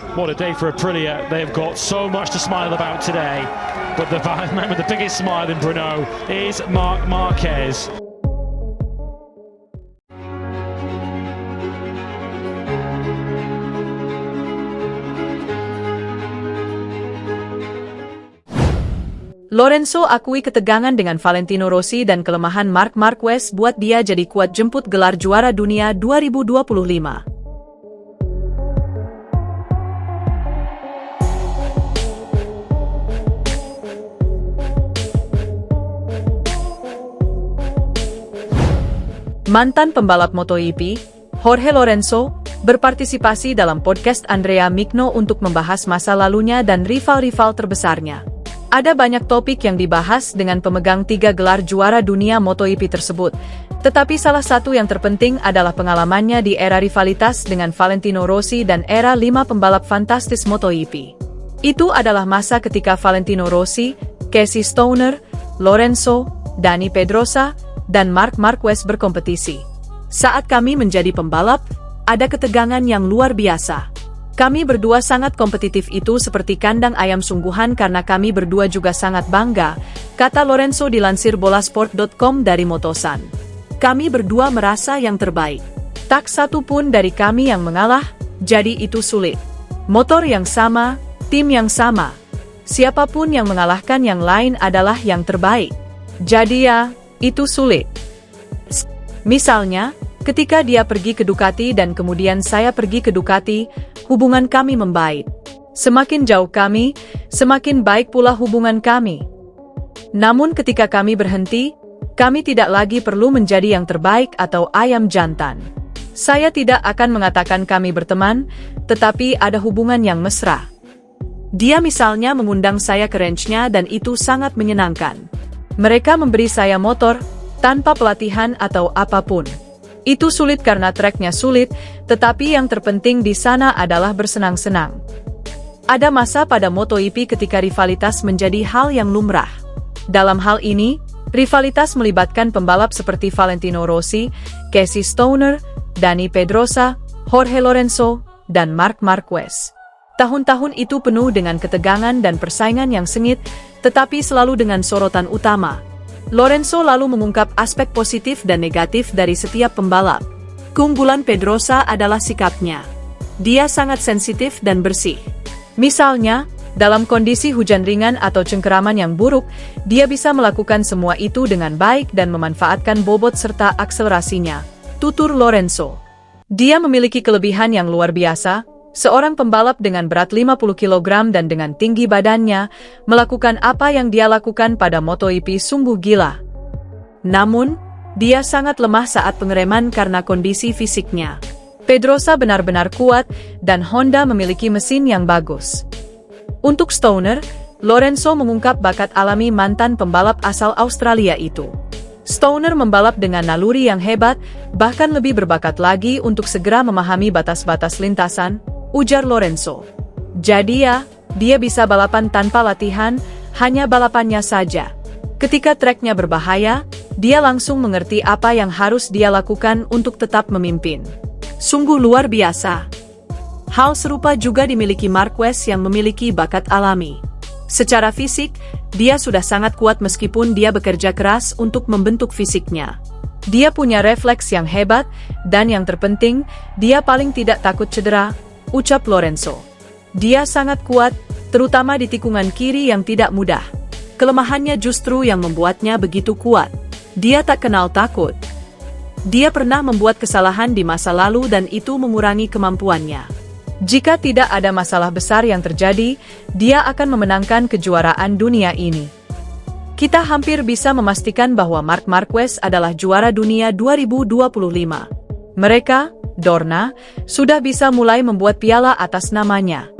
What a day for Aprilia. They've got so much to smile about today. But the man with the biggest smile in Brno is Marc Marquez. Lorenzo akui ketegangan dengan Valentino Rossi dan kelemahan Marc Marquez buat dia jadi kuat jemput gelar juara dunia 2025. Mantan pembalap MotoGP, Jorge Lorenzo, berpartisipasi dalam podcast Andrea Migno untuk membahas masa lalunya dan rival-rival terbesarnya. Ada banyak topik yang dibahas dengan pemegang 3 gelar juara dunia MotoGP tersebut, tetapi salah satu yang terpenting adalah pengalamannya di era rivalitas dengan Valentino Rossi dan era 5 pembalap fantastis MotoGP. Itu adalah masa ketika Valentino Rossi, Casey Stoner, Lorenzo, Dani Pedrosa, dan Marc Marquez berkompetisi. Saat kami menjadi pembalap, ada ketegangan yang luar biasa. Kami berdua sangat kompetitif, itu seperti kandang ayam sungguhan karena kami berdua juga sangat bangga, kata Lorenzo dilansir bolasport.com dari Motosan. Kami berdua merasa yang terbaik. Tak satu pun dari kami yang mengalah, jadi itu sulit. Motor yang sama, tim yang sama. Siapapun yang mengalahkan yang lain adalah yang terbaik. Jadi ya, itu sulit. Misalnya, ketika dia pergi ke Ducati dan kemudian saya pergi ke Ducati, hubungan kami membaik. Semakin jauh kami, semakin baik pula hubungan kami. Namun ketika kami berhenti, kami tidak lagi perlu menjadi yang terbaik atau ayam jantan. Saya tidak akan mengatakan kami berteman, tetapi ada hubungan yang mesra. Dia misalnya mengundang saya ke ranch-nya dan itu sangat menyenangkan. Mereka memberi saya motor, tanpa pelatihan atau apapun. Itu sulit karena treknya sulit, tetapi yang terpenting di sana adalah bersenang-senang. Ada masa pada MotoGP ketika rivalitas menjadi hal yang lumrah. Dalam hal ini, rivalitas melibatkan pembalap seperti Valentino Rossi, Casey Stoner, Dani Pedrosa, Jorge Lorenzo, dan Marc Marquez. Tahun-tahun itu penuh dengan ketegangan dan persaingan yang sengit, tetapi selalu dengan sorotan utama. Lorenzo lalu mengungkap aspek positif dan negatif dari setiap pembalap. Keunggulan Pedrosa adalah sikapnya. Dia sangat sensitif dan bersih. Misalnya, dalam kondisi hujan ringan atau cengkeraman yang buruk, dia bisa melakukan semua itu dengan baik dan memanfaatkan bobot serta akselerasinya, tutur Lorenzo. Dia memiliki kelebihan yang luar biasa. Seorang pembalap dengan berat 50 kg dan dengan tinggi badannya, melakukan apa yang dia lakukan pada MotoGP sungguh gila. Namun, dia sangat lemah saat pengereman karena kondisi fisiknya. Pedrosa benar-benar kuat, dan Honda memiliki mesin yang bagus. Untuk Stoner, Lorenzo mengungkap bakat alami mantan pembalap asal Australia itu. Stoner membalap dengan naluri yang hebat, bahkan lebih berbakat lagi untuk segera memahami batas-batas lintasan, ujar Lorenzo. Jadi ya, dia bisa balapan tanpa latihan, hanya balapannya saja. Ketika treknya berbahaya, dia langsung mengerti apa yang harus dia lakukan untuk tetap memimpin. Sungguh luar biasa. Hal serupa juga dimiliki Marquez yang memiliki bakat alami. Secara fisik, dia sudah sangat kuat meskipun dia bekerja keras untuk membentuk fisiknya. Dia punya refleks yang hebat, dan yang terpenting, dia paling tidak takut cedera, ucap Lorenzo. Dia sangat kuat, terutama di tikungan kiri yang tidak mudah. Kelemahannya justru yang membuatnya begitu kuat. Dia tak kenal takut. Dia pernah membuat kesalahan di masa lalu dan itu mengurangi kemampuannya. Jika tidak ada masalah besar yang terjadi, dia akan memenangkan kejuaraan dunia ini. Kita hampir bisa memastikan bahwa Marc Marquez adalah juara dunia 2025. Mereka, Dorna, sudah bisa mulai membuat piala atas namanya.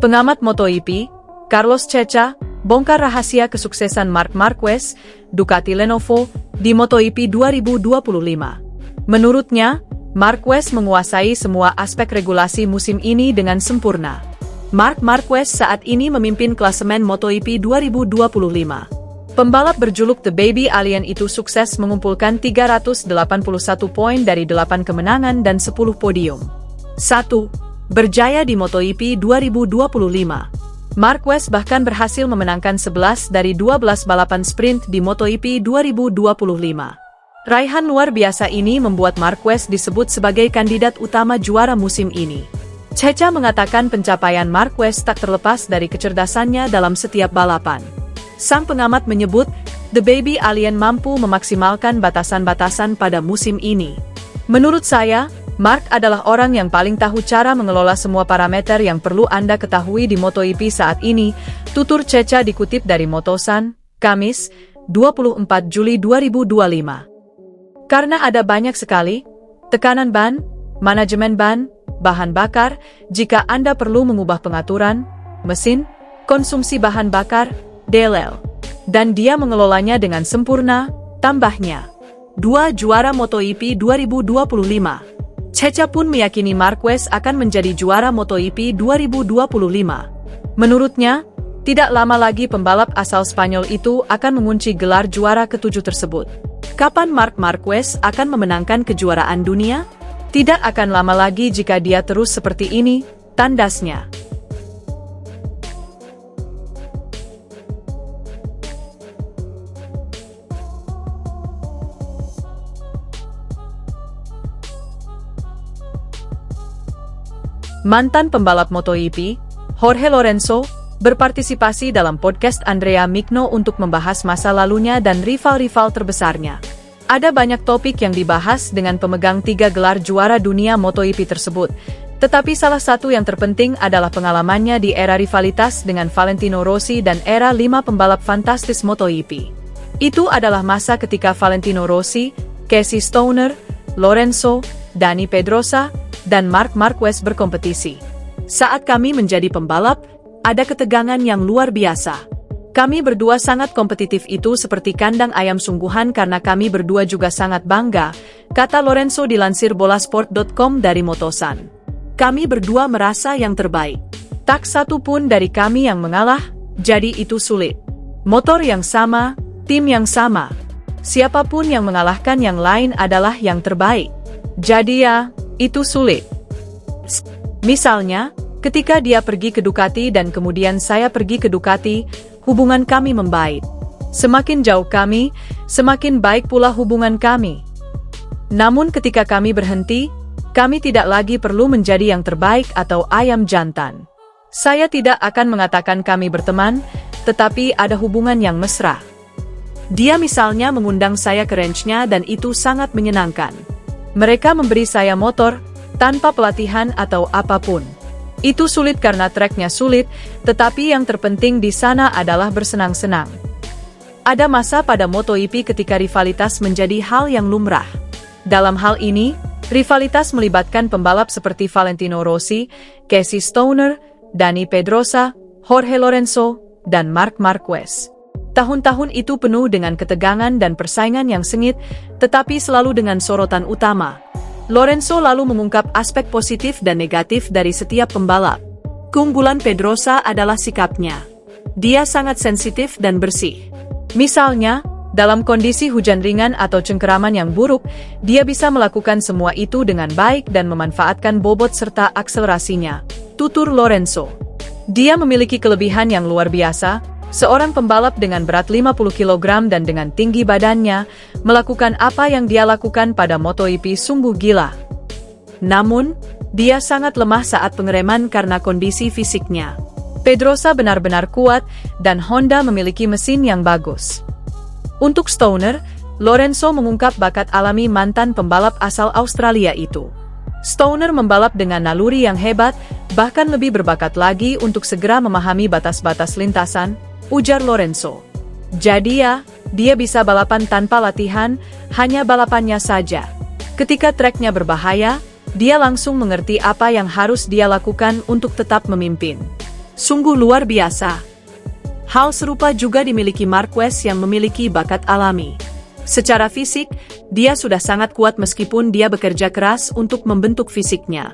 Pengamat MotoGP, Carlos Ceca, bongkar rahasia kesuksesan Marc Marquez, Ducati Lenovo, di MotoGP 2025. Menurutnya, Marquez menguasai semua aspek regulasi musim ini dengan sempurna. Marc Marquez saat ini memimpin klasemen MotoGP 2025. Pembalap berjuluk The Baby Alien itu sukses mengumpulkan 381 poin dari 8 kemenangan dan 10 podium. 1. berjaya di MotoGP 2025. Marquez bahkan berhasil memenangkan 11 dari 12 balapan sprint di MotoGP 2025. Raihan luar biasa ini membuat Marquez disebut sebagai kandidat utama juara musim ini. Ceca mengatakan pencapaian Marquez tak terlepas dari kecerdasannya dalam setiap balapan. Sang pengamat menyebut, The Baby Alien mampu memaksimalkan batasan-batasan pada musim ini. Menurut saya, Mark adalah orang yang paling tahu cara mengelola semua parameter yang perlu Anda ketahui di MotoGP saat ini, tutur Ceca dikutip dari Motosan, Kamis, 24 Juli 2025. Karena ada banyak sekali, tekanan ban, manajemen ban, bahan bakar, jika Anda perlu mengubah pengaturan, mesin, konsumsi bahan bakar, DLL, dan dia mengelolanya dengan sempurna, tambahnya. 2 juara MotoGP 2025. Ceca pun meyakini Marquez akan menjadi juara MotoGP 2025. Menurutnya, tidak lama lagi pembalap asal Spanyol itu akan mengunci gelar juara ke-7 tersebut. Kapan Marc Marquez akan memenangkan kejuaraan dunia? Tidak akan lama lagi jika dia terus seperti ini, tandasnya. Mantan pembalap MotoGP, Jorge Lorenzo, berpartisipasi dalam podcast Andrea Mikno untuk membahas masa lalunya dan rival-rival terbesarnya. Ada banyak topik yang dibahas dengan pemegang 3 gelar juara dunia MotoGP tersebut, tetapi salah satu yang terpenting adalah pengalamannya di era rivalitas dengan Valentino Rossi dan era 5 pembalap fantastis MotoGP. Itu adalah masa ketika Valentino Rossi, Casey Stoner, Lorenzo, Dani Pedrosa, dan Marc Marquez berkompetisi. Saat kami menjadi pembalap, ada ketegangan yang luar biasa. Kami berdua sangat kompetitif, itu seperti kandang ayam sungguhan karena kami berdua juga sangat bangga, kata Lorenzo dilansir bolasport.com dari Motosan. Kami berdua merasa yang terbaik. Tak satu pun dari kami yang mengalah, jadi itu sulit. Motor yang sama, tim yang sama. Siapapun yang mengalahkan yang lain adalah yang terbaik. Jadi ya, itu sulit. Misalnya, ketika dia pergi ke Ducati dan kemudian saya pergi ke Ducati, hubungan kami membaik. Semakin jauh kami, semakin baik pula hubungan kami. Namun ketika kami berhenti, kami tidak lagi perlu menjadi yang terbaik atau ayam jantan. Saya tidak akan mengatakan kami berteman, tetapi ada hubungan yang mesra. Dia misalnya mengundang saya ke ranch-nya dan itu sangat menyenangkan. Mereka memberi saya motor, tanpa pelatihan atau apapun. Itu sulit karena treknya sulit, tetapi yang terpenting di sana adalah bersenang-senang. Ada masa pada MotoGP ketika rivalitas menjadi hal yang lumrah. Dalam hal ini, rivalitas melibatkan pembalap seperti Valentino Rossi, Casey Stoner, Dani Pedrosa, Jorge Lorenzo, dan Marc Marquez. Tahun-tahun itu penuh dengan ketegangan dan persaingan yang sengit, tetapi selalu dengan sorotan utama. Lorenzo lalu mengungkap aspek positif dan negatif dari setiap pembalap. Keunggulan Pedrosa adalah sikapnya. Dia sangat sensitif dan bersih. Misalnya, dalam kondisi hujan ringan atau cengkeraman yang buruk, dia bisa melakukan semua itu dengan baik dan memanfaatkan bobot serta akselerasinya, tutur Lorenzo. Dia memiliki kelebihan yang luar biasa. Seorang pembalap dengan berat 50 kg dan dengan tinggi badannya, melakukan apa yang dia lakukan pada MotoGP sungguh gila. Namun, dia sangat lemah saat pengereman karena kondisi fisiknya. Pedrosa benar-benar kuat, dan Honda memiliki mesin yang bagus. Untuk Stoner, Lorenzo mengungkap bakat alami mantan pembalap asal Australia itu. Stoner membalap dengan naluri yang hebat, bahkan lebih berbakat lagi untuk segera memahami batas-batas lintasan, ujar Lorenzo. Jadi ya, dia bisa balapan tanpa latihan, hanya balapannya saja. Ketika treknya berbahaya, dia langsung mengerti apa yang harus dia lakukan untuk tetap memimpin. Sungguh luar biasa. Hal serupa juga dimiliki Marquez yang memiliki bakat alami. Secara fisik, dia sudah sangat kuat meskipun dia bekerja keras untuk membentuk fisiknya.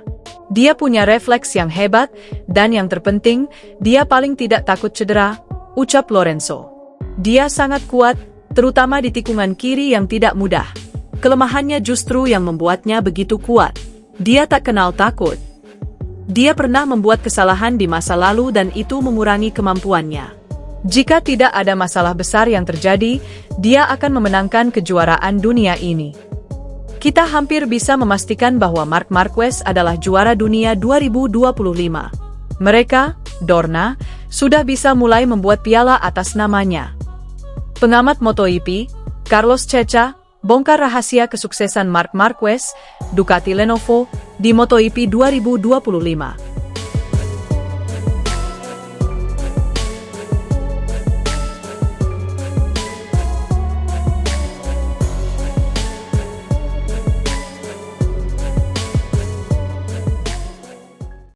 Dia punya refleks yang hebat, dan yang terpenting, dia paling tidak takut cedera, ucap Lorenzo. Dia sangat kuat, terutama di tikungan kiri yang tidak mudah. Kelemahannya justru yang membuatnya begitu kuat. Dia tak kenal takut. Dia pernah membuat kesalahan di masa lalu dan itu mengurangi kemampuannya. Jika tidak ada masalah besar yang terjadi, dia akan memenangkan kejuaraan dunia ini. Kita hampir bisa memastikan bahwa Marc Marquez adalah juara dunia 2025. Mereka, Dorna, sudah bisa mulai membuat piala atas namanya. Pengamat MotoGP, Carlos Ceca, bongkar rahasia kesuksesan Marc Marquez, Ducati Lenovo, di MotoGP 2025.